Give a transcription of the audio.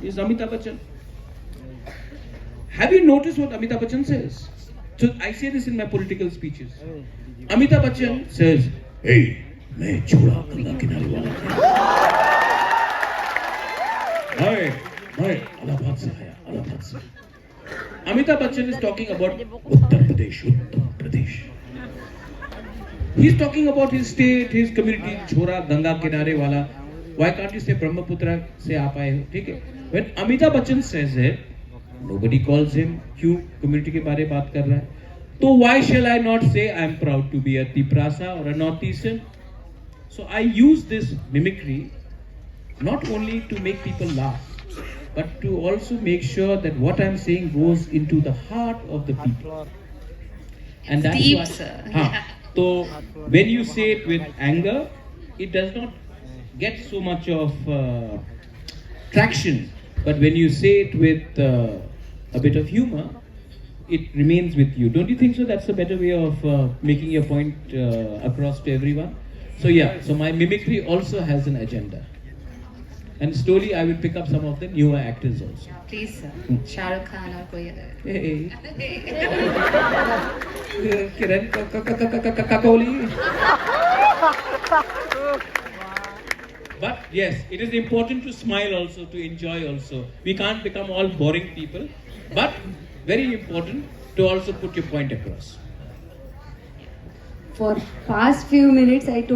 is Amitabh Bachchan. Have you noticed what Amitabh Bachchan says? So I say this in my political speeches. Amitabh Bachchan says, "Hey, मैं छोड़ा गंगा किनारे वाला मैं इलाहाबाद से आया, इलाहाबाद से." Amitabh Bachchan is talking about Uttar Pradesh. He's talking about his state, his community, छोड़ा गंगा किनारे वाला. Why can't you say Brahmaputra से आप आए हो? ठीक है. When Amitabh Bachchan says it, nobody calls him. क्यों community के बारे में बात कर रहा है? तो why shall I not say I'm proud to be a Tiprasa or a Northeastern? So I use this mimicry not only to make people laugh, but to also make sure that what I'm saying goes into the heart of the people. And that's deep, why, sir. So when you say it with anger, it does not get so much of traction. But when you say it with a bit of humor, it remains with you. Don't you think so? That's a better way of making your point across to everyone. So yeah, so my mimicry also has an agenda. And slowly I will pick up some of the newer actors also. Please, sir. Shah Rukh Khan or koi other. Hey. Kiran Kakoli. But yes, it is important to smile also, to enjoy also. We can't become all boring people. But very important to also put your point across. For past few minutes I told